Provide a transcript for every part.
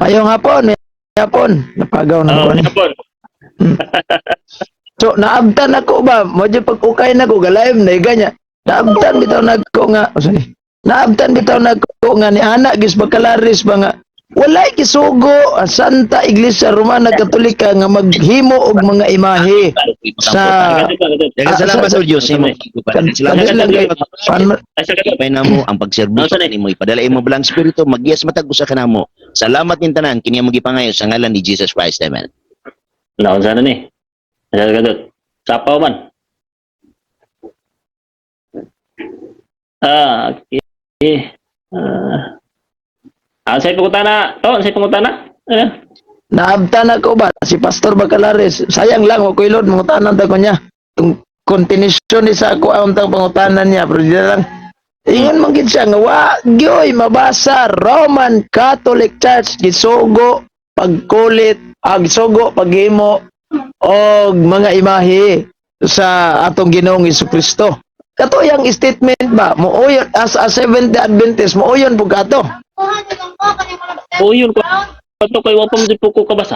Ayong hapon, napagaw na ko ni. hapon. So naabtan ako ba, mo jud pag-ukay na ko galayom na ganya. Naabtan bitaw nagko nga, sorry. Naabtan bitaw nagko nga ni anak gis bakalaris ba nga walay gisugo ang Santa Iglesia Romana Katolika nga maghimo og mga imahe sa Daghang salamat sa Diyos mo. Pay namo ang pagserbisyo nimo ipadala imo belang espiritu magyas matag usa kanamo. Salamat ning tanan kini magipangayo sa ngalan ni Jesus Christ. Amen. Naon sana ni? Ada gadot. Sapaw man. Okay. Say pangutana. Say pangutana. naabtan ako ba si Pastor Bacalares. Sayang lang ko ilod mangutanan ta ko niya. Tung continuation ni sa ako ang pangutanan niya pero di lang ingon man gid siya nga wa gyoy mabasa Roman Catholic Church gisugo pagkulit gisugo paghimo og mga imahe sa atong Ginoong Hesukristo. Kato yang statement ba muuyon as a Seventh-day Adventist muuyon pug kato. Yun ko. Pato kay wa pa mo po ko kabasa.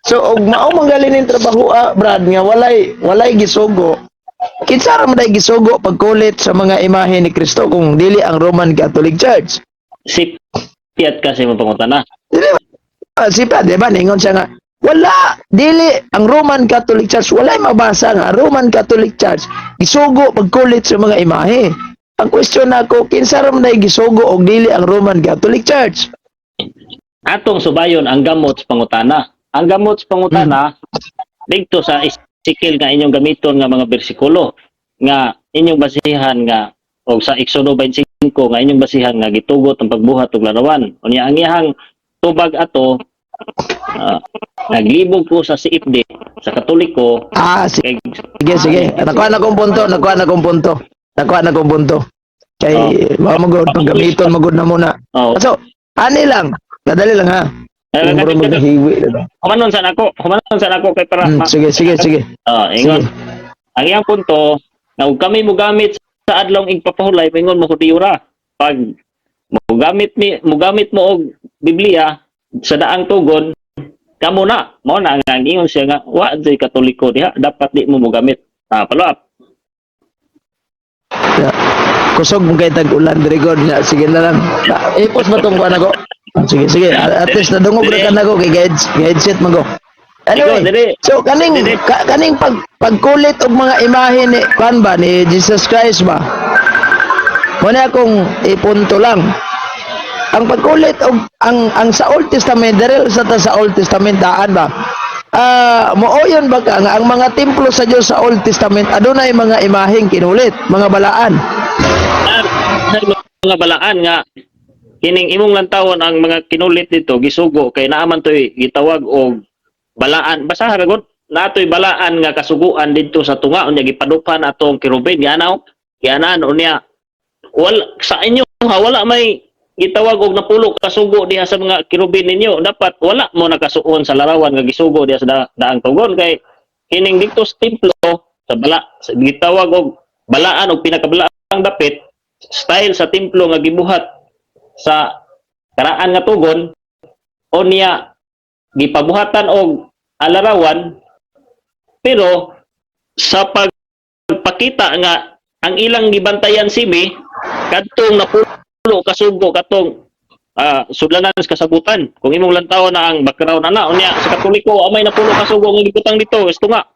So og mao manggalin ning trabaho Brad nga walay gisugo. Kinsa ra man day gisugo pagkulit sa mga imahe ni Kristo kung dili ang Roman Catholic Church. Sipiat kasi mo pangutana. Dili ba? Sipa, di ba? Ningon siya nga, wala, dili, ang Roman Catholic Church, walay mabasa nga, Roman Catholic Church, gisugo pagkulit sa mga imahe. Ang question nako, kinsa ra man day gisugo og dili ang Roman Catholic Church? Atong subayon ang gamot sa pangutana. Ang gamot sa pangutana dito sa Ezekiel nga inyong gamiton nga mga bersikulo nga inyong basihan nga o sa Exodo 25 nga inyong basihan nga gitugot ang pagbuhat og larawan. Unya ang iyang tubag ato naglibog ko sa CFD sa Katoliko. Sige. Nakuha na kong punto. Kay mga magod pag gamiton magod na muna. So, ani lang. Kadali lang ha. Kumanon sa nako kay para sige. Ingon. Ang iyang punto na ug kami mo gamit sa adlong igpapahulay ingon mo kudiyura. Pag mugamit mo og Biblia sa daang tugon kamo na mao na ang ingon siya nga wa jay Katoliko diha dapat di mo mogamit. Follow up. Kusog mo kay tag-ulan dirigod nga sige na lang. Ipos ba tong kuan ako? Sige. At least nadungog ra kan ako kay headset mo go. Anyway, so kaning pagkulit og mga imahe ni kuan ba ni Jesus Christ ba? Muna akong ipunto lang. Ang pagkulit og ang sa Old Testament dere sa Old Testament daan ba? Mooyon ba ka nga ang mga templo sa Dios sa Old Testament adunay mga imaheng kinulit, mga balaan. Mga balaan nga kining imong lantawon ang mga kinulit dito gisugo kay naaman toy gitawag og balaan. Basta ragon natoy balaan nga kasuguan didto sa tunga unya gipadupan atong kirubin ganaw. Gianan unya sa inyo wala may gitawag og napulo kasugo diha sa mga kirubin ninyo. Dapat wala mo nakasuon sa larawan nga gisugo diha sa daang tugon kay kining dito sa templo sa gitawag og balaan og pinakabalaang dapit style sa templo nga gibuhat sa karaan nga tugon o niya gipabuhatan og alarawan pero sa pagpakita nga ang ilang gibantayan simi kadtong napulo kasugo katong sudlanan sa kasabutan kung imong lantaw na ang background ana unya sa Katoliko amay napulo kasugo nga gibutang dito isto nga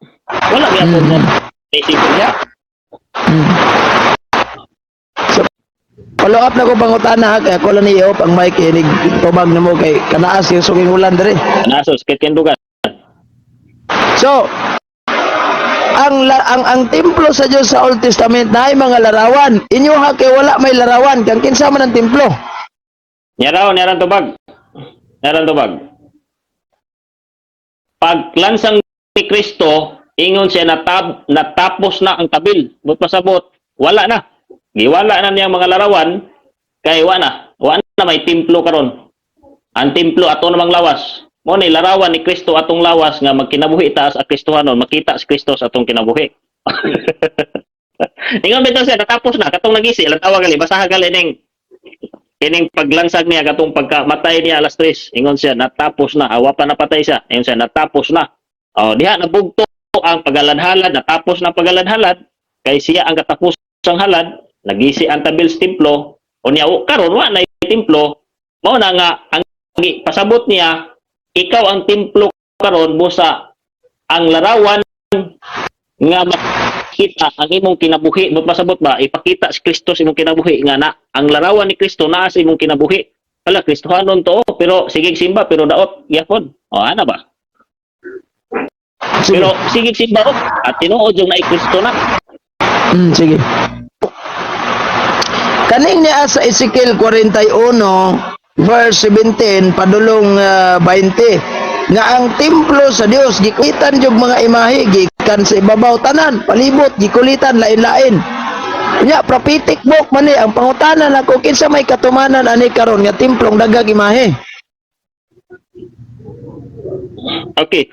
wala gyapon mo isipon niya. Follow up na ko pangutana kay ako lang niyo pang mic inig tubag na mo kay kanaas yung suging ulan dere. Nasos kay kendugan. So, ang templo sa Dios sa Old Testament na ay mga larawan. Inyo ha kay wala may larawan kang kinsa man ang templo. Nyaran tubag. Pag lansang ni Kristo, ingon siya natapos na ang tabil. But pasabot, wala na. Giwala na niyang mga larawan kay wala na may templo karon. Ang templo ato namang lawas. Mo ni larawan ni Kristo atong lawas nga magkinabuhi ta sa Kristohanon, makita si Kristo sa atong kinabuhi. Ingon bitaw siya natapos na katong nagisi lang tawag gali basahan gali ning kining paglansag niya katong pagkamatay niya alas 3, ingon siya natapos na, awa pa napatay siya. Ingon siya natapos na. Oh, diha nabugto ang pagaladhalad, natapos na pagaladhalad kay siya ang katapusang halad, nagisi ang tabil sa templo, unya karon wa na templo, mao na nga ang pasabot niya, ikaw ang templo karon busa ang larawan nga makita ang imong kinabuhi, mo pasabot ba ipakita si Kristo sa imong kinabuhi nga na ang larawan ni Kristo naa sa imong kinabuhi. Wala Kristohanon to, pero sige simba pero daot gyapon. O ana ba? Sige. Pero sige simba at tinuod yung na Kristo na. Sige. Kaning niya sa Ezekiel 41 verse 17 padulong 20 nga ang templo sa Dios gikulitan jud mga imahe gikan sa ibabaw tanan palibot gikulitan lain-lain. Nya prophetic book man ni ang pangutanan nako kinsa may katumanan ani karon nga templong dagag imahe. Okay.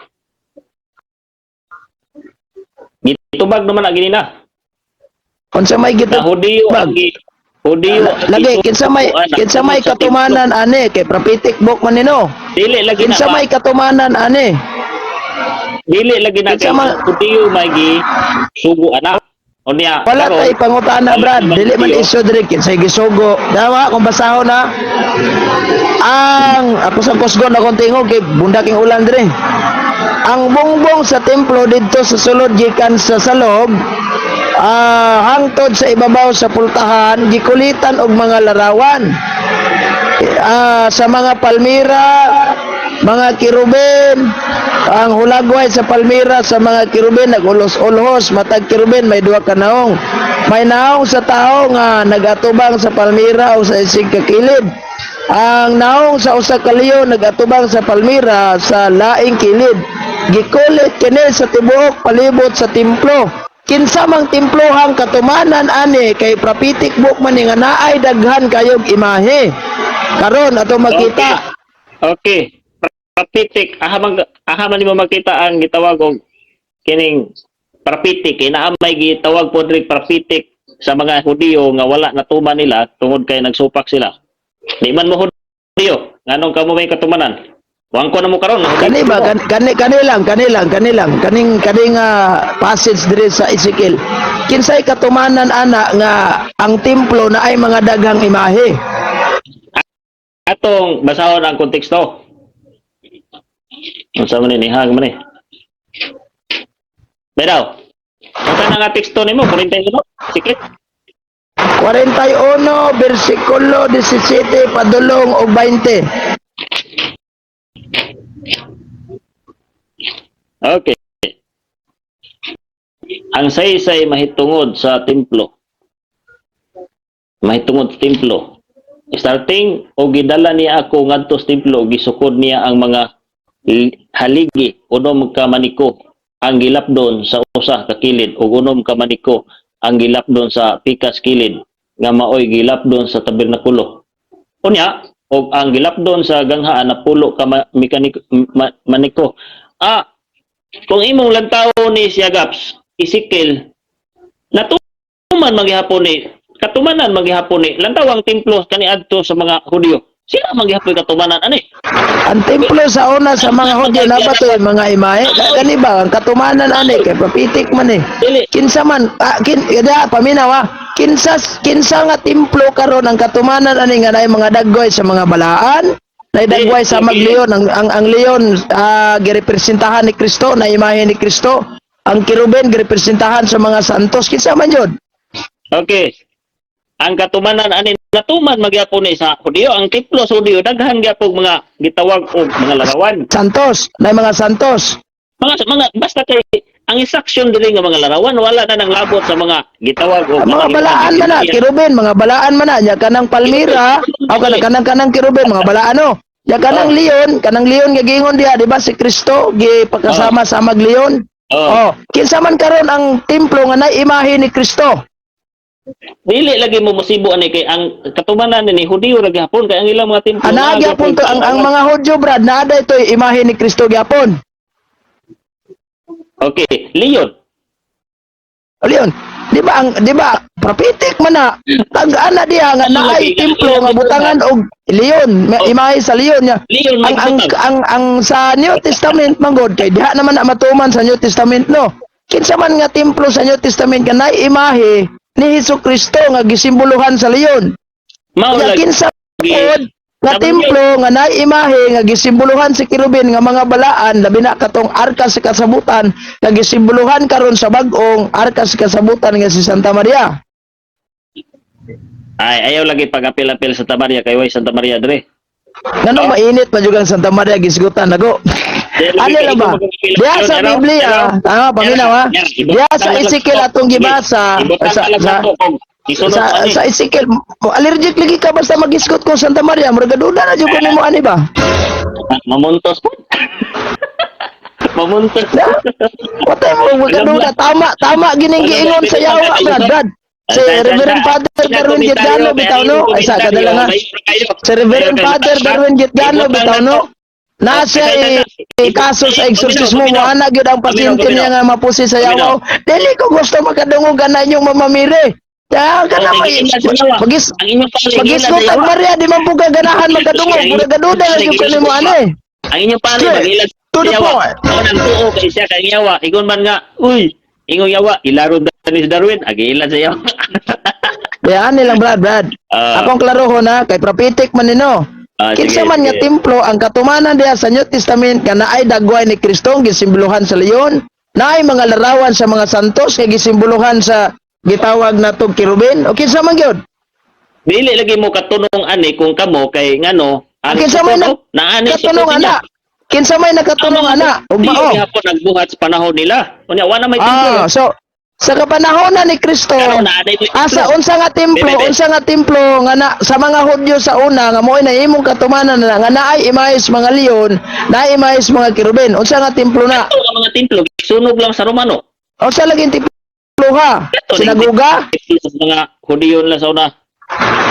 Gitubag naman na gini na. Unsa may Na gitubag? Hudiyo ang Hudiyo Lagi kinsa may katumanan ani kay prophetic book man nino. Dili lagi na. Kinsa may katumanan ani? Dili lagi na kay Kinsa man- Hudiyo may sugo anak. Unya Wala tay pangutana Brad, dili man isyo diri kinsay gisugo. Dawa kung basahon na ang ako sa kusgon akong tingog kay bundaking ulan diri. Ang bongbong sa templo didto sa sulod gikan sa salog hangtod sa ibabaw sa pultahan gikulitan og mga larawan. Sa mga palmira, mga kirubin, ang hulagway sa palmira sa mga kirubin nagulos-ulhos, matag kirubin may duha ka naong. May naong sa tao nga nagatubang sa palmira o sa isig kakilid. Ang naong sa usa ka leon nagatubang sa palmira sa laing kilid. Gikulit kini sa tibuok palibot sa templo. Kinsa mang templohang katumanan ani kay prophetic book man ni nga naay daghan kayog imahe. Karon ato makita. Okay. Prophetic ahaman nimo makita ang gitawag og kining prophetic kay naa may gitawag pod rig prophetic sa mga Hudiyo nga wala natuman nila tungod kay nagsupak sila. Di man mo Hudiyo, nganong kamo may katumanan? Wang ko na mo karon. Kani ba kanilang kaning passage diri sa Ezekiel. Kinsay katumanan ana nga ang templo na ay mga daghang imahe. Atong basahon ang konteksto. Unsa man ni hag man ni? Bedaw. Unsa nga teksto nimo? 41. Sikit. 41 bersikulo 17 padulong og 20. Okay. Ang saysay mahitungod sa templo. Mahitungod sa templo. Starting o gidala niya ako ngadto sa templo, gisukod niya ang mga haligi unom ka maniko ang gilapdon sa usa ka kilid ug unom ka maniko ang gilapdon sa pikas kilid nga maoy gilapdon sa tabernakulo. Unya og ang gilapdon sa ganghaan na pulo ka maniko. Kung imong lantawon ni Siagaps, Ezekiel, natuman maghihapon ni, katumanan maghihapon ni, lantawang templo kaniadto sa mga Hudyo. Sila maghihapon katumanan ani. Ang templo sa una sa mga Hudyo na ba to mga imahe? Kani ba ang katumanan ani kay prophetic man eh. Dili. Kinsa man paminaw kinsa nga templo karon ang katumanan ani nga naay mga daggoy sa mga balaan? Nay dagway sa magliyon ang leon girepresentahan ni Kristo na imahe ni Kristo. Ang kirubin girepresentahan sa mga santos kinsa man yun? Okay. Ang katumanan ani natuman magyapon ni sa Hudyo, ang templo sa Hudyo daghan gyapon mga gitawag og mga larawan. Santos, nay mga santos. Mga basta kay ang instruction dili nga mga larawan wala na nang labot sa mga gitawag og Mga balaan man na, kirubin, mga balaan man na, nya kanang palmira, o kanang kirubin, mga balaan no. Nya kanang leon nga gingon diha, di ba si Kristo gipagkasama sa magleon? Oh, kinsa man karon ang templo nga nay imahe ni Kristo? Dili lagi mo musibo ani kay ang katumanan ni Hudyo ra gyapon kay ang ilang mga templo. Ana gyapon to ang mga Hudyo Brad, naada ito imahe ni Kristo gyapon. Okay, leon. O leon, di ba Prophetic man na. Kag ana diha nga naay templo nga butangan og leon, imahe sa leon niya. Leon Ang sa New Testament manggod kay diha naman na matuman sa New Testament no. Kinsa man nga templo sa New Testament nga naay imahe ni Hesukristo nga gisimbolohan sa leon. Mao Kaya lagi. kinsa pod nga templo nga naay imahe nga gisimbolohan si kirubin nga mga balaan labi na katong arka sa kasabutan nga gisimbolohan karon sa bag-ong arka sa kasabutan nga si Santa Maria. Ay, ayaw lagi pag-apil-apil sa Santa Maria kay way Santa Maria dre. Ngano mainit pa jud ang Santa Maria gisgutan nago. Ano lang ba? Diya sa Biblia, tama paminaw ha. Diya sa Ezekiel atong gibasa sa Ezekiel, allergic lagi ka basta magisgot ko Santa Maria, murag duda na jud ko nimo ani ba? Mamuntos po. Mamuntos. Patay mo magaduda tama gining giingon sa yawa brad. Si Reverend Father Darwin Gitgano bitaw no, ay sa kadala nga. Si Reverend Father Darwin Gitgano bitaw no. Nasa kaso sa exorcismo mo ana gyud ang pasyente niya nga mapusi sa yawa. Dili ko gusto makadungog ganan yung mamamire. Ya kana may magisgot ang Maria di man puga ganahan magkadungog, mura gaduda na gyud kanimo ani. Ang inyong pali magilag To the yawa. point. Ako nang tuo kay siya kay yawa. Ingon man nga, uy, ingong yawa, ilaro ni Darwin, agiilan sa yawa. Yan nilang Brad. Akong klarohon na kay prophetic man nino. Kinsa man nga templo ang katumanan diha sa New Testament nga naay dagway ni Kristo gisimbolohan sa leon, naay mga larawan sa mga santos kay gisimbolohan sa gitawag natong kirubin. O kinsa man gyud? Dili lagi mo katunong ani kung kamo kay ngano, Kinsa may katunong ana? Kinsa may nakatunong ana? Ug mao. Di hapon nagbuhat sa panahon nila. Unya wa na may templo. So sa kapanahonan ni Kristo, asa unsa nga templo nga na, sa mga Hudyo sa una nga mo'y na imong katumanan na nga naay imayos mga leon, naay imayos mga kirubin. Unsa nga templo na? Ito ang mga templo sunog lang sa Romano. Unsa laging templo ha? Sinaguga? Sa mga Hudyo lang sa una.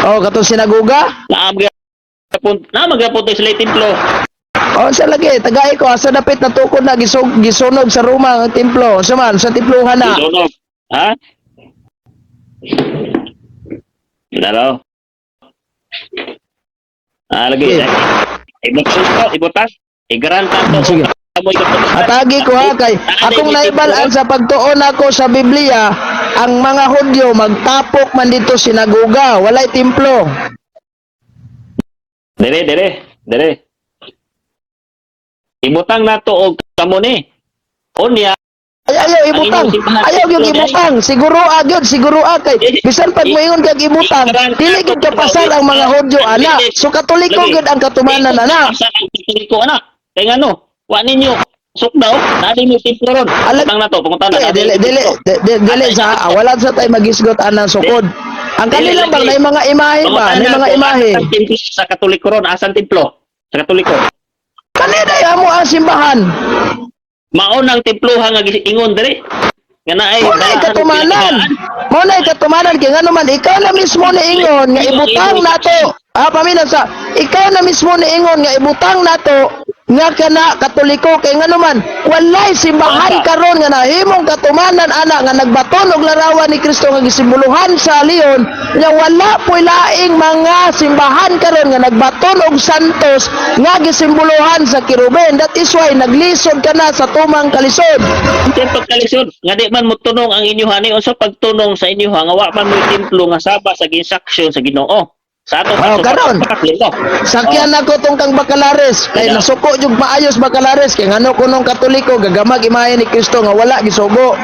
Oh, katong sinaguga? Naamagapon to sila templo. Unsa lagi tagay ko asa dapit na tukod na gisunog sa Roma ang templo. Unsa man sa templohan na? Sunog. Ha? Lalo. Lagi. Ibutas. Igaran tanto. Sige. Atagi ko ha kay akong naibalaan sa pagtuon ako sa Biblia, ang mga Hudyo magtapok man dito sinaguga, walay templo. Dere. Ibutang nato og kamo ni. Unya Ayaw ibutang. Ayaw gyud ibutang. Siguro kay bisan pag moingon kag ibutang, dili gyud kapasal ang mga Hudyo ana. So Katoliko gyud ang katumanan ana. Katoliko ana. Kay ngano? Wa ninyo sukdaw, nadi mo templo ron. Ibutang nato pungutan na. Dili sa wala sa tay magisgot anang sukod. Ang kanilang bang nay mga imahe ba? Nay mga imahe. Sa Katoliko ron, asan templo? Sa Katoliko. Kanina amo ang simbahan. Maon ang templohan nga ingon diri. Nga naay Mo na katumanan kay ngano man ikaw na mismo ni ingon nga ibutang nato. Pamina sa ikaw na mismo ni ingon nga ibutang nato nga kana Katoliko kay ngano man walay simbahan karon nga nahimong katumanan ana nga nagbaton og larawan ni Kristo nga gisimbolohan sa leon nga wala poy laing mga simbahan karon nga nagbaton og santos nga gisimbolohan sa kirubin. That is why naglisod ka na sa tumang kalisod. Templo kalisod nga di man mo tunong ang inyo ani unsa pagtunong sa inyo nga wa man mo templo nga saba sa ginsaksyon sa Ginoo. Sa ato karon. Sakyan ako tong kang Bacalares kay nasuko jud maayos Bacalares kay ngano kunong Katoliko gagamag imahe ni Kristo nga wala gisugo.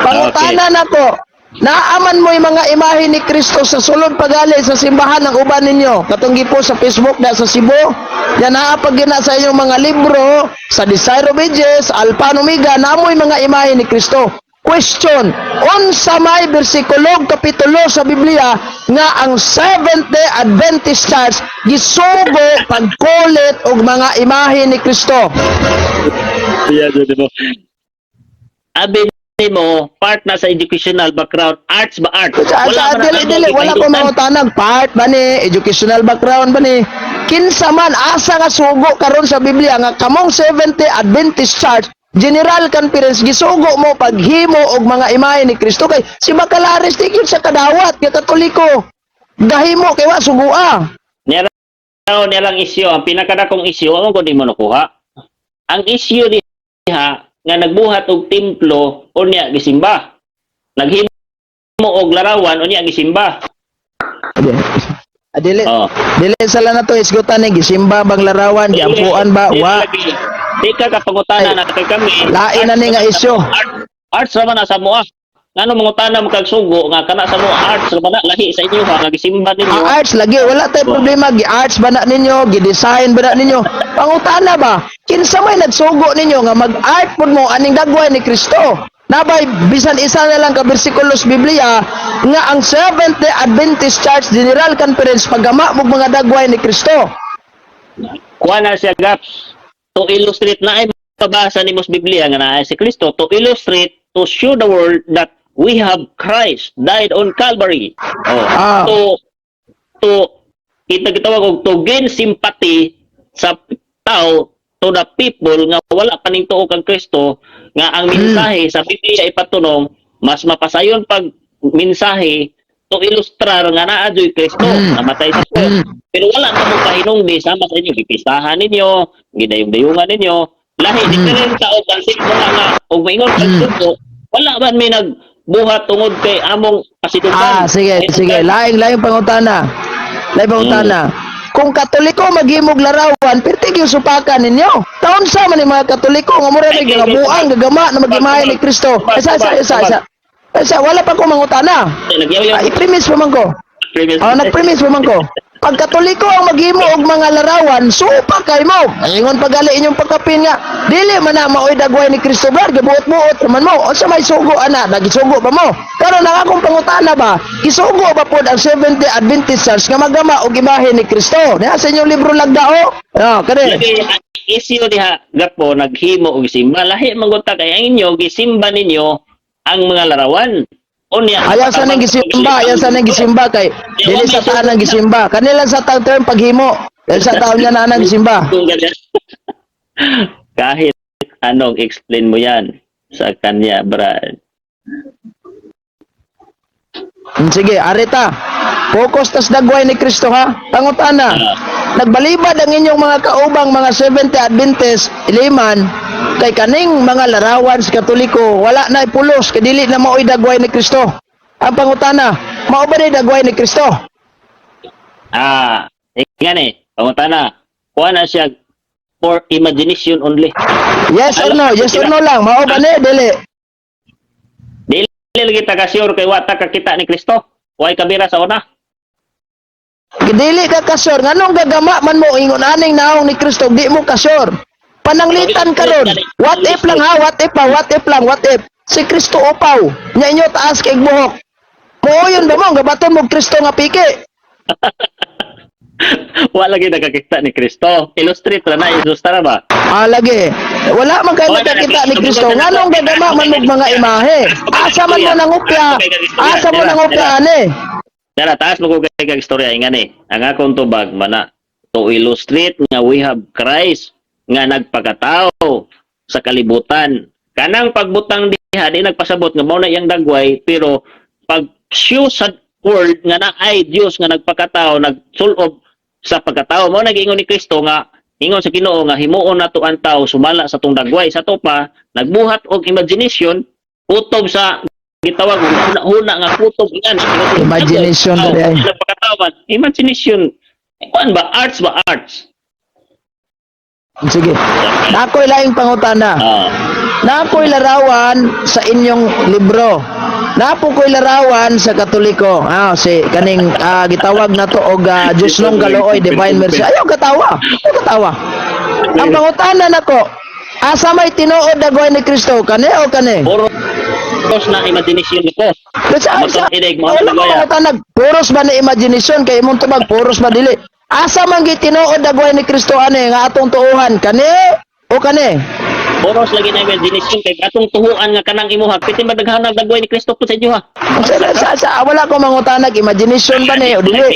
Pangutanan nako. Naaman mo yung mga imahe ni Kristo sa sulod pagali sa simbahan ng uban ninyo. Katong gipo sa Facebook da sa Cebu. Yan naapag gina sa inyong mga libro sa Desire of Ages, Alpha and Omega, naamoy mga imahe ni Kristo. Question, unsa may bersikulo kapitulo sa Biblia nga ang Seventh-day Adventist Church gisugo pagkulit og mga imahe ni Kristo? Abi mo part na sa educational background, arts ba art? Wala ko mangutanag part ba ni educational background ba ni? Kinsa man asa nga sugo karon sa Biblia nga kamong Seventh-day Adventist Church General Conference gisugo mo paghimo og mga imahe ni Kristo kay si Bacalares tigil sa kadawat nga Katoliko. Gahimo kay wa sugua. Nilang isyu, ang pinakadakong isyu, ano ko di mo nakuha? Ang isyu diha, nga nagbuhat og templo, o niya gisimba. Naghimo og larawan, o niya gisimba. Dili, Oh. dili sala na to isgutan ni gisimba bang larawan, giampuan ba? Wa. Di ka kapangutana na kay kami. Lain na ni nga isyu. Arts naman na sa mua. Ngano mangutana mo kag sugo nga kana sa mua arts naman na lahi sa inyo ha nga gisimba ninyo. Arts lagi wala tay problema gi-arts ba na ninyo, gi-design ba na ninyo. Pangutana ba? Kinsa may nagsugo ninyo nga mag-art pud mo aning dagway ni Kristo? Nabay bisan isa na lang ka bersikulos Biblia nga ang Seventh-day Adventist Church General Conference pagama mo mga dagway ni Kristo. Kuha na siya gaps to illustrate na ay pabasa ni Mos Biblia nga naa si Kristo to illustrate to show the world that we have Christ died on Calvary. To kita gitawag og to gain sympathy sa tao to the people nga wala pa ning tuo kang Kristo nga ang mensahe sa Biblia ipatunong mas mapasayon pag mensahe to ilustrar nga naa joy Kristo namatay sa krus. Pero wala ka mong pahinungdi sama sa inyo gipistahan ninyo, gidayong-dayungan ninyo, lahi diferent ta og pansit mo nga og maingon kag sugo, wala man may nagbuhat tungod kay among pasitukan. Sige. Laing pangutana. Kung Katoliko maghimog larawan, pertig yung supakan ninyo. Taon sa man yung mga Katoliko nga mura nga buang gagama na magimahay ni Kristo. Isa, wala pa ko mangutana. I-premise pa man ko. Nag-premise pa man ko. Pag Katoliko ang maghimo og mga larawan, supa kay mo. Ingon pagali inyong pagkapin nga, dili man na maoy dagway ni Kristo bar, gibuot-buot man mo. O sa may sugo ana, nagisugo pa mo. Pero nang akong pangutana ba, isugo ba pod ang Seventh-day Adventist Church nga magama og imahe ni Kristo? Diha sa inyong libro lagdao. Kani. Isyo diha gapo naghimo og simba, lahi mangunta kay ang inyo gisimba ninyo ang mga larawan. Ayaw sa nang gisimba kay dili sa taan nang gisimba. Kanila sa term paghimo. Dahil sa taon niya na nang gisimba. Kahit anong explain mo yan sa kanya, Brad. Sige, arita. Focus tas dagway ni Kristo ha. Pangutana. Nagbalibad ang inyong mga kaubang mga Seventh-day Adventist iliman kay kaning mga larawan sa Katoliko wala na ipulos kay dili na maoy dagway ni Kristo. Ang pangutana, mao ba ni dagway ni Kristo? Ngani, pangutana. Kuha na siya for imagination only. Yes or no? Yes or no lang. Mao ba ni dili? Dili kita ka sure kay wata ka kita ni Kristo. Way kabira sa una. Dili ka kasyor. Nganong gagama man mo ingon aning naong ni Kristo di mo kasyor. Pananglitan ka ron. What if lang ha? What if? Si Kristo upaw. Nya inyo taas kay buhok. Mooyon ba mo? Gabaton mo Kristo nga piki. Wala lagi nakakita ni Kristo. Illustrate na ilustra ba? Lagi. Wala man kayo nakakita ni Kristo. Nganong gagama man mo mga imahe? Asa man mo nangupya? Ani? Dara, taas mo ko kay istorya ingani. Ang akong tubag mana to illustrate nga we have Christ nga nagpakatao sa kalibutan. Kanang pagbutang diha di nagpasabot nga mao na iyang dagway pero pag show sa word nga na ay Dios nga nagpakatao nagsulob sa pagkatao mao nagingon ni Kristo nga ingon sa Ginoo nga himuon nato ang tao sumala sa tong dagway sa topa nagbuhat og imagination utob sa gitawag una nga kutob yan imagination imagination kuan ba arts sige nakoy laing pangutana nakoy larawan sa inyong libro napo koy larawan sa Katoliko si kaning gitawag na to og Diyos nung Galooy Divine Mercy ayaw katawa ang pangutana nako asa may tinuod dagway ni Kristo kani o kani puros na imagination ko. Puros ba na imagination kay imong tubag puros ba dili? Asa man gitinuod dagway ni Kristo ani nga atong tuohan kani o kani? Oros lagi na imagination kay atong tuhuan nga kanang imuha piti madaghanag dagway ni Kristo po sa inyo ha. Wala ko mangutanag imagination ba ni o dili?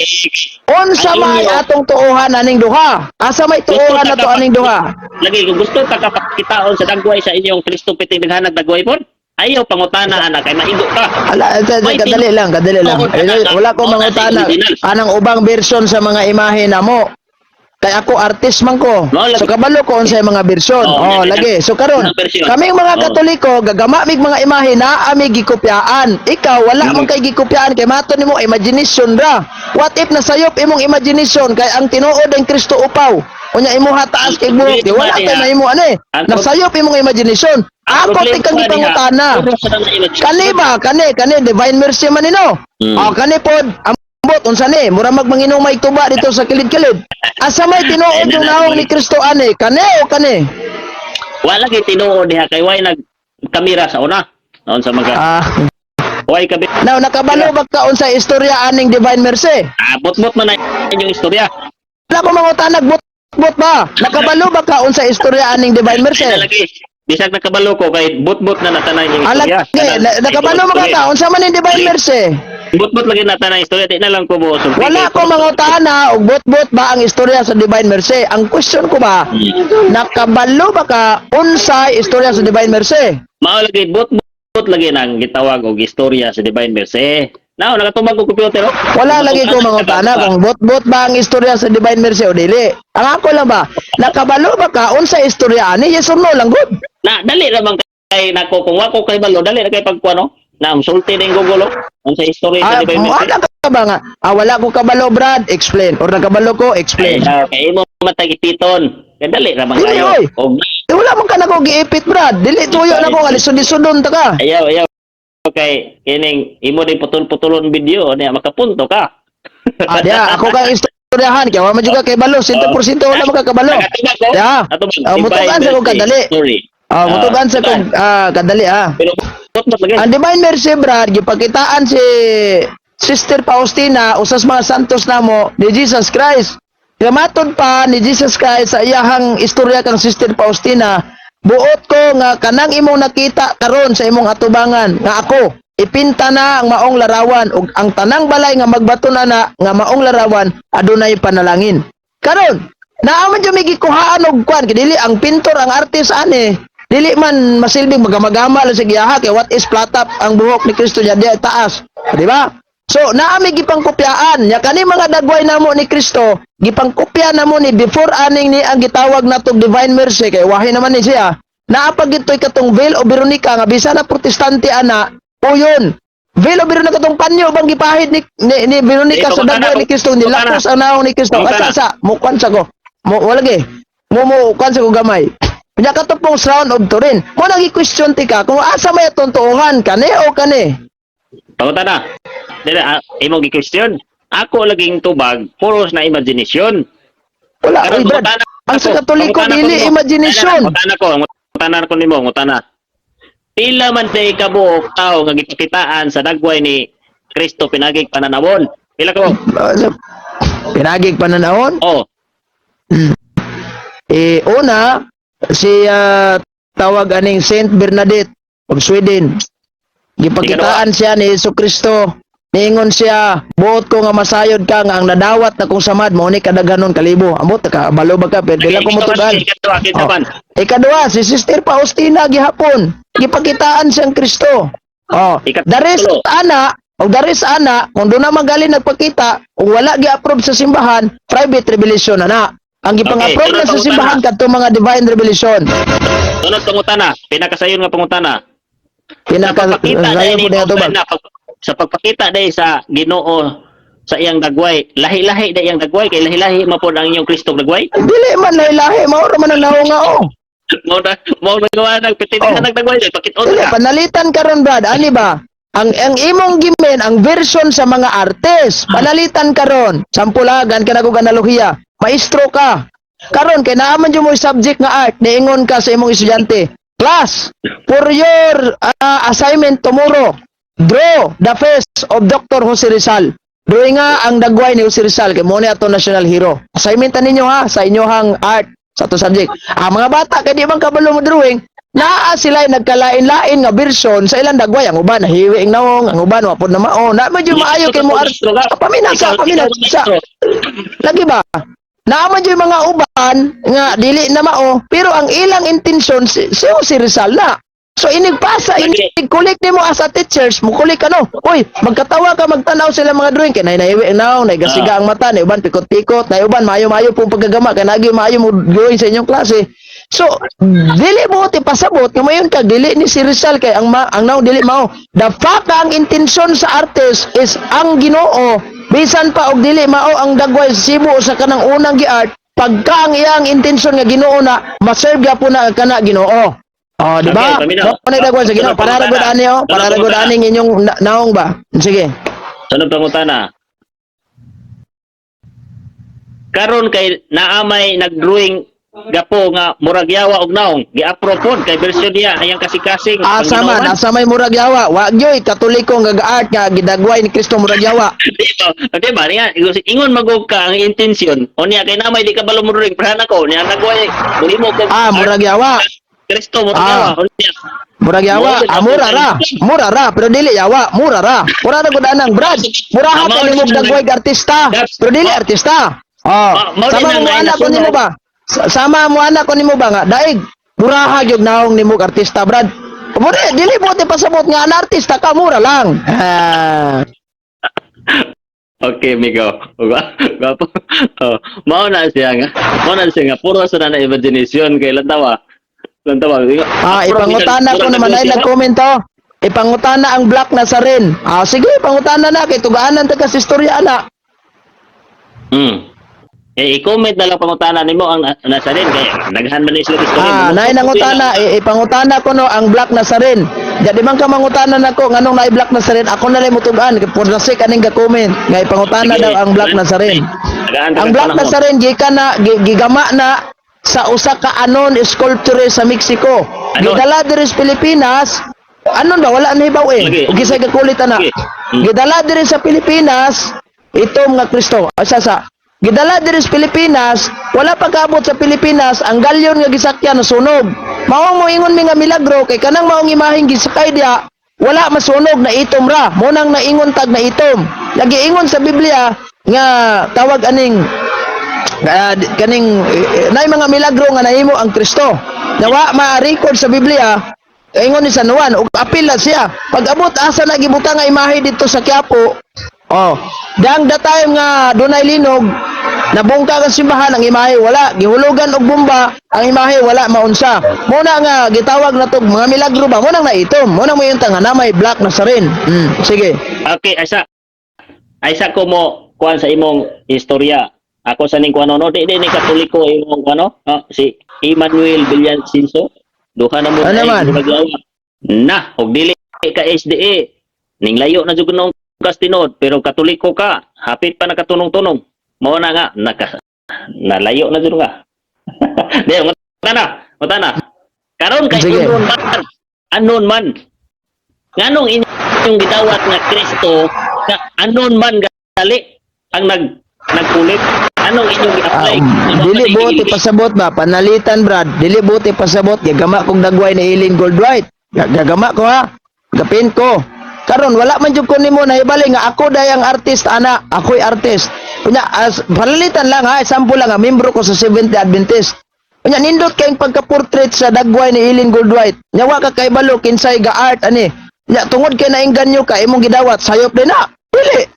Unsa may atong tuohan aning duha? Asa may tuohan na to aning duha? Lagi kung gusto ka kapakitaon sa dagway sa inyong Kristo piti daghanag dagway po. Ayaw pangutana ana kay maigo ka. Kadali lang. Wala ko mangutanag anang ubang version sa mga imahe namo. Kay ako artist man ko. So kabalo ko unsay mga bersyon. Lagi. So karon, kaming mga Katoliko gagama mig mga imahe na ami gikopyaan. Ikaw wala man kay gikopyaan kay mato nimo imagination ra. What if nasayop imong imagination kay ang tinuod ang Kristo upaw. Unya imuha taas kay buhok. Wala kay mahimo ani. Nasayop imong imagination. Ako tikang gipangutana. Kani ba? Kani divine mercy man nino. Kani pod ambot unsa ni? Mura magmanginom may tuba dito sa kilid-kilid. Asa may tinuod yung naong ni Kristo ani? Kani o kani? Wala kay tinuod diha kay way nag kamera sa una. Naon sa mga way kabi. Now nakabalo ba ka unsa istorya aning divine mercy? Bot-bot man na inyong istorya. Wala ko mangutanag bot ba? Nakabalo ba ka unsa istorya aning divine mercy? Bisag nakabalo ko kay bot-bot na natanay yung istorya. Nakabalo mo ka unsa man yung divine mercy? Bot-bot lagi natanay istorya, di na lang ko mo. Wala ko mangutana og bot-bot ba ang istorya sa divine mercy? Ang question ko ba, nakabalo ba ka unsa istorya sa divine mercy? Mao lagi bot-bot lagi nang gitawag og istorya sa divine mercy. Now, nakatumag ko computer. Wala lagi ko mangutana kung bot-bot ba ang istorya sa divine mercy o dili. Ang ako lang ba, nakabalo ba ka unsa istorya ani? Yes or no lang good. Na dali ra bang kay nako kung wako kay balo dali ra kay pagkuano. Na sulti ning Google unsa istorya sa divine mercy. Wala ka ba nga? Wala ko kabalo Brad, explain. Or nakabalo ko, explain. Kay imo matagipiton. Kay dali ra bang Dili kayo. wala man ka nako giipit Brad. Dili tuyo na ko alisod-isodon ta ka. Ayaw. Okay, kining imo din putol-putulon video niya makapunto ka. Diya, ako kang istoryahan kaya wala man juga kay balo, 100% wala makakabalo. Ya. Mutugan sa kog kadali. Mutugan sa kog kadali Pero lagi. Ang divine mercy Brad, gipakitaan si Sister Faustina usas mga santos namo ni Jesus Christ. Kamatod pa ni Jesus Christ sa iyahang istorya kang Sister Faustina. Buot ko nga kanang imong nakita karon sa imong atubangan nga ako ipinta na ang maong larawan ug ang tanang balay nga magbaton na nga maong larawan adunay panalangin. Karon naaman jud may gikuhaan og kwan dili ang pintor ang artist ani dili man masilbing magamagama lang sa giyaha kay what is flat up ang buhok ni Kristo diya taas, di ba? So naami gipangkopyaan nya kani mga dagway namo ni Kristo gipangkopya namo ni before aning ni ang gitawag natong divine mercy kay wahi naman ni siya naapag itoy katong veil o Veronica nga bisan na protestante ana o yun veil o Veronica katong panyo bang gipahid ni Veronica sa dagway ni Kristo nilakos ang naong ni Kristo asa mukwan sa ko walagi mo kwan sa ko gamay nya katong sound of Turin mo nagi question ti ka kung asa may tuntuhan kani o kani Pangutan na. Dili imo gi-question. Ako laging tubag puros na imagination. Wala ay Brad. Ang sa Katoliko dili imagination. Ngutana ko nimo, ngutana. Pila man tay kabuok tao nga gipakitaan sa dagway ni Kristo pinagig pananawon. Pila ka mo? Pinagig pananawon? Oh. Una si tawag aning Saint Bernadette of Sweden. Gipakitaan siya ni Jesucristo. Ningon siya, buot ko nga masayod ka nga ang nadawat na kung samad mo ni kadaghanon kalibo. Amot ka balo ba ka pero dila ko motugan. Ikaduha si Sister Faustina gihapon. Gipakitaan siyang Kristo. Daris ana kung doon na magaling nagpakita kung wala gi-approve sa simbahan, private revelation na. Ang gipang-approve na sa simbahan kadto mga divine revelation. Sunod pangutana, pinakasayon nga pangutana. Pinakasayon po niya tubag. Sa pagpakita day sa Ginoo sa iyang dagway, lahi-lahi day iyang dagway kay lahi-lahi mapod ang inyong Kristo dagway. Dili man lahi-lahi, mao ra man ang naunga Mao gawa nang pitinihan ng dagway pakit-on Dili ka. panalitan karon Brad, ani ba? Ang imong gimen ang version sa mga artist. Panalitan karon. Sampulagan ka na kog analohiya. Maestro ka. Karon kay naaman jud mo subject nga art, niingon ka sa imong estudyante. Class, for your assignment tomorrow, draw the face of Dr. Jose Rizal. Drawing nga ang dagway ni Jose Rizal kay mo ni ato national hero. Assignment ninyo ha sa inyohang art sa to subject. Mga bata kay di man kabalo mo drawing, naa sila nagkalain-lain nga version sa ilang dagway. Ang uban nahiwi ang naong, ang uban wapod na mao. Na medyo maayo kay mo paminasa. Lagi ba? Naaman yung mga uban nga dili na mao, pero ang ilang intention si Rizal na. So inigpasa, inigkulik nimo as a teachers, mukulik ano. Uy, magkatawa ka, magtanaw sila mga drawing kay nahiwi ang naong, nagasiga ang mata, na uban pikot-pikot, na uban mayo-mayo pong paggagama, kay nagi maayo mo drawing sa inyong klase. So, dili mo ti pasabot nga mayon kag dili ni si Rizal kay ang naong dili mao. The fact ang intention sa artist is ang Ginoo. Bisan pa og dili mao ang dagway sa Cebu sa kanang unang gi-art, pagka ang iyang intention nga Ginoo na maserve gyapon na kana Ginoo. Oh, di ba? Okay, paminaw. Mo dagway sa Ginoo para ragod ani para ragod ani inyong naong ba. Sige. Sunod pangutana. Karon kay naamay nagdrawing gapo nga murag yawa og naong gi-approve pod kay version niya ayang kasing-kasing Asa man, asa may murag yawa. Wa gyoy katoliko nga ga-art nga gidagway ni Kristo murag yawa. Okay ba niya ingon magog ka ang intention o niya kay namay di ka balo mo ring prahan ako niya nagway muli mo ko Murag yawa. Kristo mo yawa o niya Murag yawa. Mura ra, pero dili yawa. Mura ra gud anang Brad. Murahan ka nimo dagway artista, pero dili artista. Sama mo anak ko nimo ba? Sama mo anak ko nimo ba nga daig muraha gyud naong nimo artista Brad. Mura dili mo ti pasabot nga an artista ka mura lang. Okay, Migo. Gapo. Mao na siya nga puro sa na imagination kay lantawa. Ipangutana ko naman ay nag-comment to. Ipangutana ang Black Nazaren. Sige, ipangutana na kay tugaanan ta kas istorya ana. I-comment na lang pangutana nimo ang Nazaren kay naghan man sila istorya. Nay nangutana, ipangutana ko no ang Black Nazaren. Jadi man ka mangutana nako nganong naay Black Nazaren, ako na lang mutugan kay for the sake aning ga-comment nga ipangutana daw ang Black Nazaren. Ang Black Nazaren gikan na gigama na sa usa ka anon sculpture sa Mexico. Gidala diri sa Pilipinas. Anon ba wala na hibaw ug gisay ka kulit ana. Gidala diri sa Pilipinas itom nga Kristo. Asa gidala diri sa Pilipinas, wala pagkaabot sa Pilipinas ang galyon nga gisakyan na sunog. Mao mo ingon mi nga milagro kay kanang maong imaheng gisakay dia, wala masunog na itom ra. Mo nang naingon tag na itom. Lagi ingon sa Biblia nga tawag aning kaning nay mga milagro nga nahimo ang Kristo. Nawa ma-record sa Biblia. Ingon ni San Juan ug apil na siya. Pag abot asa na gibutang nga imahe dito sa Quiapo. Dang the time nga dunay linog, nabungka ang simbahan ang imahe wala, gihulugan og bomba, ang imahe wala maunsa. Muna nga gitawag na tog mga milagro ba, muna nga itom, muna mo yung tanga na may Black Nazaren. Sige. Okay, Aysa ko mo kuan sa imong istorya. Ako sa ning kuano no, di ni Katoliko imong kuano, si Emmanuel Villacinso. Duha na mo na og dili ka SDA. Ning layo na jud nung kastinod pero Katoliko ka, hapit pa nakatunong-tunong. Mao na nga nalayo na jud nga. Di utana. Karon kay anon man. Nganong inyong gidawat nga Kristo nga anon man gali ang nagkulit. Anong inyong i-apply? Dili buti pasabot ba panalitan Brad. Dili buti pasabot gagama kong dagway na Eileen Goldwhite. Gagama ko ha. Gapin ko. Karon wala man jud ko nimo nahibali nga ako dayang artist ana, ako'y artist. Kunya panalitan lang ha, sample lang ha, membro ko sa Seventh-day Adventist. Kunya nindot kayong pagka-portrait sa dagway ni Eileen Goldwhite. Nya wa ka kaibalo kinsay ga art ani. Nya tungod kay naingganyo ka imong gidawat sayop din na. Dili.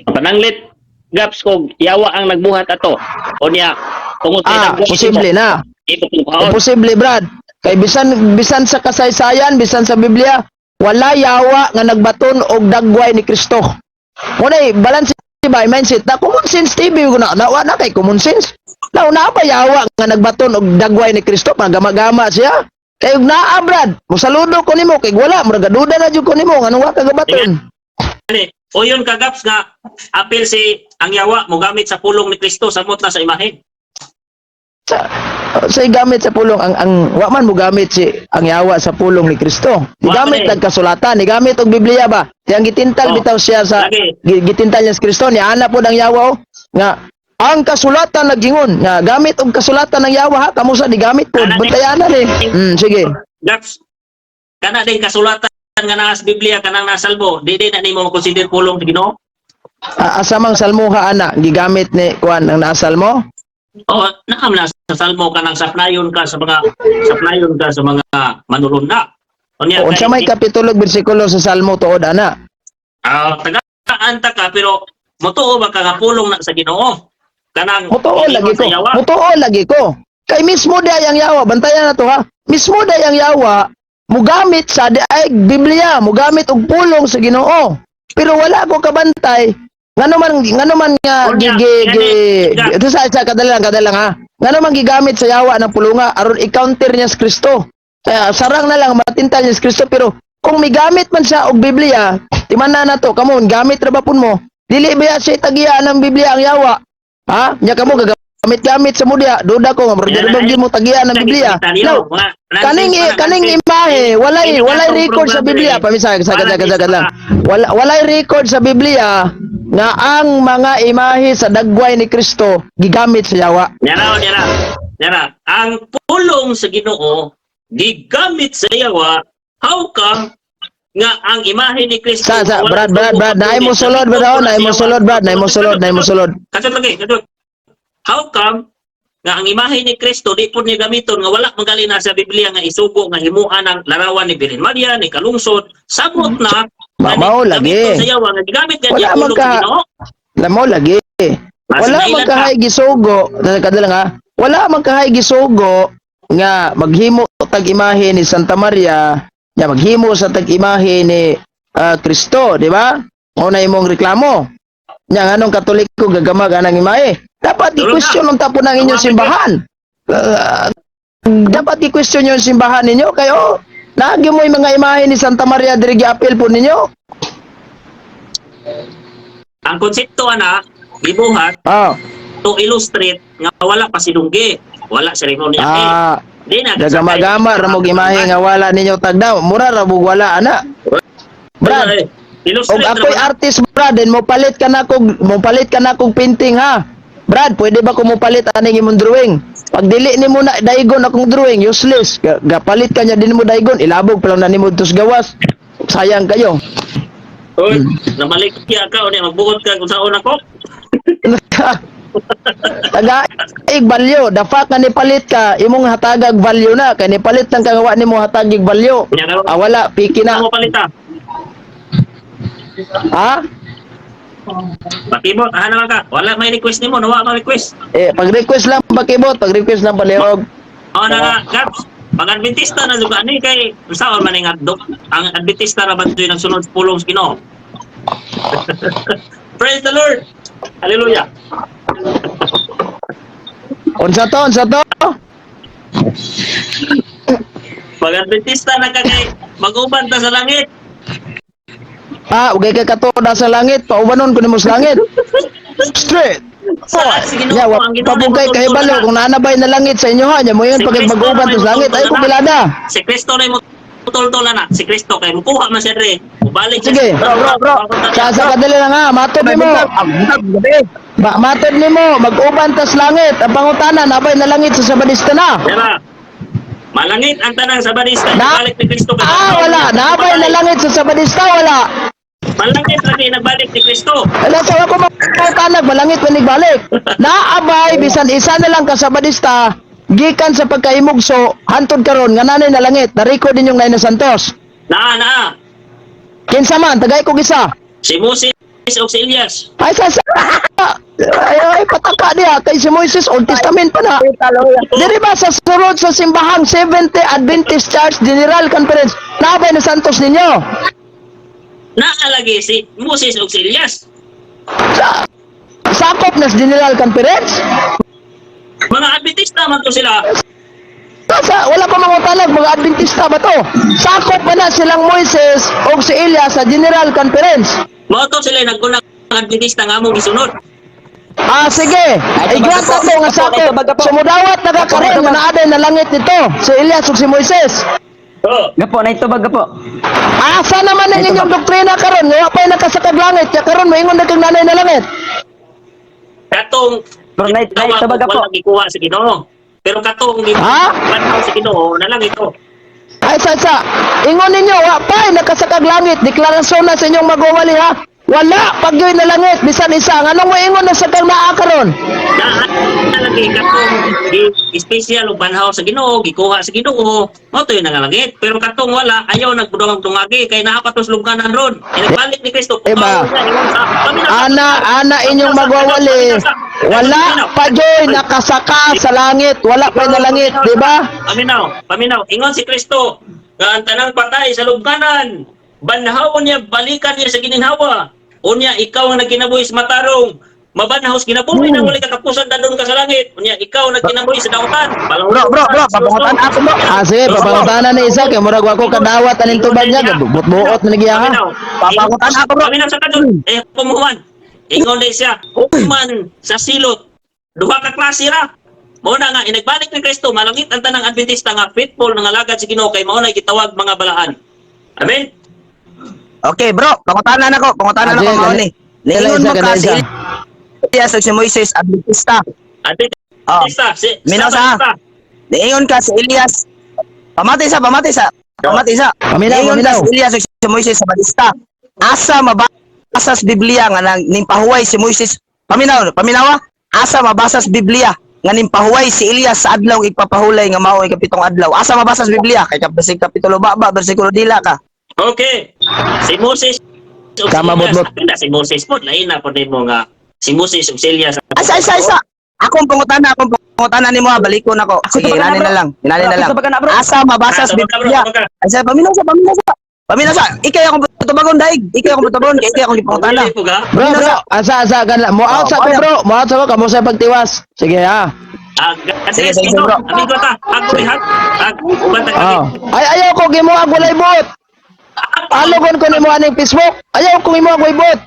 Pananglit gaps ko yawa ang nagbuhat ato. O niya tungod kay posible na. Posible Brad. Kay bisan sa kasaysayan, bisan sa Biblia, wala yawa nga nagbaton og dagway ni Kristo. Munay balance ba mindset na common sense TV ko na wala kay common sense. Now na ba yawa nga nagbaton og dagway ni Kristo pagama-gama siya? Kay ug naa Brad, mosaludo ko nimo kay wala murag duda na jud ko nimo nganong wa ka gabaton. O yun kagaps nga apil si ang yawa mo gamit sa pulong ni Kristo samot na sa imahe. Sa gamit sa pulong ang wa man mo gamit si ang yawa sa pulong ni Kristo. Gamit nagkasulatan, gamit og Biblia ba? Yang gitintal bitaw siya sa gitintal niya sa Kristo ni ana pod ang yawa nga ang kasulatan nagingon nga gamit og kasulatan ng Yawa ha kamo sa digamit po bantayanan eh. Sige. Gaps. Kana din kasulatan nga naa sa Biblia kanang nasa salmo, di na nimo consider pulong sa Ginoo. Asamang salmuha ana gigamit ni kuan ang naasal mo? O naam na sa salmo kanang saplayon ka sa mga manulunda. Unya Unsa may kapitulo ug bersikulo sa salmo tuod ana? tagaan ta ka pero motuo ba ka nga pulong na sa Ginoo? Kanang Mutuo lagi ko. sa Yawa. Mutuo lagi ko. Kay mismo day ang Yawa, bantayan na to ha. Mismo day ang Yawa mugamit sa ay Biblia, mugamit og pulong sa Ginoo. Pero wala ko kabantay ngano man nga ito sa kadalang ha. Ngano man gigamit sa Yawa ng pulunga aron i-counter niya sa Kristo. Kaya sarang na lang matintal niya sa Kristo pero kung migamit man siya og Biblia, timan na to, kamo gamit ra ba pun mo? Dili ba siya tagiya ng Biblia ang Yawa? Ha? Nya kamo gagamit-gamit sa mudya, duda ko nga bro, mo tagiya ng Biblia. No. Kaning imahe, walay record sa Biblia, pamisa sagad lang. Walay record sa Biblia nga ang mga imahe sa dagway ni Kristo gigamit sa Yawa. Yara. Ang pulong sa Ginoo gigamit sa Yawa. How come nga ang imahe ni Kristo Brad, naay mo sulod Brad. Kadto lagi. How come nga ang imahe ni Kristo di po niya gamiton nga wala magaling na sa Biblia nga isugo nga himuan ng larawan ni Birhen Maria ni kalungsod sabot na mao lagi. Sa Yawa nga gigamit niya Wala ang pulong sa Ginoo. Lamo lagi. Wala magkahay gisugo, kadalang ha. Wala magkahay gisugo nga maghimo tag imahe ni Santa Maria, nya maghimo sa tag imahe ni Kristo, di ba? Mao na imong reklamo. Nya nganong Katoliko gagamag anang imahe? Dapat i-question ang tapo ng inyong simbahan. Dapat i-question yung simbahan ninyo kayo. Naagi mo yung mga imahe ni Santa Maria diri giapil po ninyo. Ang konsepto ana gibuhat to illustrate nga wala pa sidunggi, wala seremonya di na gagama-gama ra mo imahe nga wala ninyo tagdaw. Mura ra bug wala ana. Brad, og ako'y artist Brad, mo palit ka na kog painting ha. Brad, pwede ba ko mo palit aning imong drawing? Pag dili nimo na daigon akong drawing, useless. Gapalit ka nya din mo daigon, ilabog pa lang na nimo tus gawas. Sayang kayo. Oy, namalikya ka o niya magbuot ka kung saan ako. Taga value, dafa ka ni palit ka, imong hatagag value na, kay ni palit lang kagawa nimo hatagig value. Wala, piki na. Mo palita. Ha? Bakibot, naman ka. Wala may request nimo, nawa may request. Pag-request lang bakibot, pag-request lang palihog. Na, Gaps. Pag-adventista na lugar ni kay saan man nga ang adventista ra ba ng sunod sa pulong sa Ginoo. Praise the Lord. Hallelujah. Unsa to? Pag-adventista na ka kay mag-uban ta sa langit. Ugay kay katoda sa langit, paubanon ko nimo sa langit. Straight. Pabugay kay balo kung naanabay na langit sa inyo ha, nya mo yun pag mag-uban sa langit ay kumilada. Si Kristo na mo tutol-tola na. Si Kristo kay mukuha man siya re. Mubalik sige. Bro. Sa kadali lang ha, matod nimo. Matod nimo, mag-uban ta sa langit. Ang pangutanan nabay na langit sa Sabadista na. Diba? Malangit ang tanang Sabadista. Balik ni Kristo. Wala. Nabay na langit sa Sabadista, wala. Malangit lagi nagbalik ni Kristo. Ala sa ako magtanag malangit man nagbalik. Naabay bisan isa na lang ka Sabadista gikan sa pagkaimugso hantod karon nga nanay na langit. Na-record din yung Naina Santos. Na. Kinsa man tagay ko isa. Si Moses o si Elias. Ay ay pataka diha kay si Moises Old Testament pa na. Diri ba sa sulod sa simbahang 70 Adventist Church General Conference naabay na Santos ninyo? Naalagi si Moses o si Elias. Sakop na sa General Conference? Mga Adventista man to sila. Wala pa mga talag, mga Adventista ba to? Sakop ba na silang Moises o si Elias sa General Conference? Mga to sila nagkunang Adventista nga mong isunod. Sige. Ay granta to nga sakop. Sumudawat nagakaroon nga naaday na langit nito. Si Elias o si Moises. Gapo na ito gapo. Asa naman ang inyong doktrina karon? Nga pa'y nakasakag langit. Kaya karon maingon na kang nanay na langit. Bro, night tubag ka po. Wala gikuha sa Ginoo. Pero katong Ha? banhaw sa Ginoo na lang ito. Ay, sa, ingon ninyo, wa pa, nakasakag langit, deklarasyon na sa inyong magwawali ha. Wala, pagyoy na langit, bisan isa. Anong mo ingon na sakag naa karon? Nalagi katong special o banhaw sa Ginoo, gikuha sa Ginoo, mo to yung nangalangit. Pero katong wala, ayaw nagpudong tungagi kay naapatos lubganan ron. Nagbalik ni Kristo. Iba. Ana inyong magwawali. Wala pa joy nakasaka sa langit, wala pa na langit, di ba? Paminaw. Ingon si Kristo, nga ang tanang patay sa lubganan, banhaw niya, balikan niya sa gininhawa. Unya, ikaw ang nagkinabuhi sa matarong, mabanhaw sa kinabuhi na wala katapusan dadon ka sa langit. Unya, ikaw ang nagkinabuhi sa dautan. Bro, papangutan ako bro. Sige, papangutanan ni isa kay murag ako kadawat aning tubad niya, buot na niya ha. Papangutan ako bro. Paminaw sa kadon. Kumuhuman. Ingon din siya, hukuman sa silot. Duha ka klase ra. Muna nga, inagbalik ni Kristo, malangit ang tanang Adventista nga faithful nga alagad si Ginoo kay mao na gitawag mga balaan. Amen. Okay bro, pangutanan ako Sige, mauli. Niingon mo ka si Elias ug si Moises Adventista. Adventista, Minaw sa. Niingon ka si Elias. Pamatay sa. Paminaw. Si Elias ug si Moises Adventista. Asa mabasa sa Biblia nga nimpahuway si Moises. Paminaw. Asa mabasa sa Biblia nga nimpahuway si Elias sa adlaw ipapahulay nga mao ikapitong adlaw. Asa mabasa sa Biblia kay kapitulo baba bersikulo dila ka. Okay. Si Moses ug Tama, si Elias. bot. Apil na si Moses po, lain na po nimo nga si Moses ug si Elias. Isa. Akong pangutana nimo ha, balikon ako. Sige, hinani na lang. Asa mabasa sa Biblia. Ay sa paminaw sa. Ikay akong tubagon daig. Ikay akong ipangutana. Bro, asa ganla. Mo out sa ko bro, mo out sa ko kamo sa pagtiwas. Sige ha. Sige, bro. Amigo ta, ako bihat. Ay ayaw ko gimuag walay bot. Ano ko nimo aning Facebook? Ayaw ko gimuag walay bot.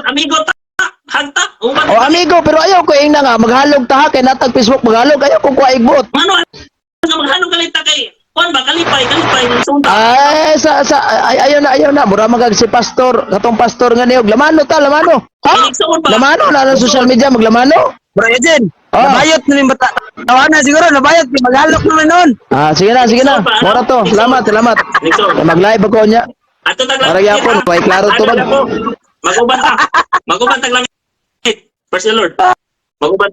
Amigo ta, hagta. O amigo, pero ayaw ko ing na nga maghalog ta ha, kay natag Facebook maghalog, ayaw ko kuha igbot. Ano nga maghalong kalita kay Juan ba kalipay ng sunta. Ay, ayaw na. Mura magag si pastor, katong pastor nga niyog. Lamano. Ha? Lamano na lang social media, maglamano. Bro Eugene, nabayot na yung bata. Tawanan siguro, nabayot. Maghalok naman noon. Sige na. Mura to. Salamat. Mag-live ako niya. Ato taglang. Para yapon, may klaro to ba? Maguban tag langit. First the Lord. Maguban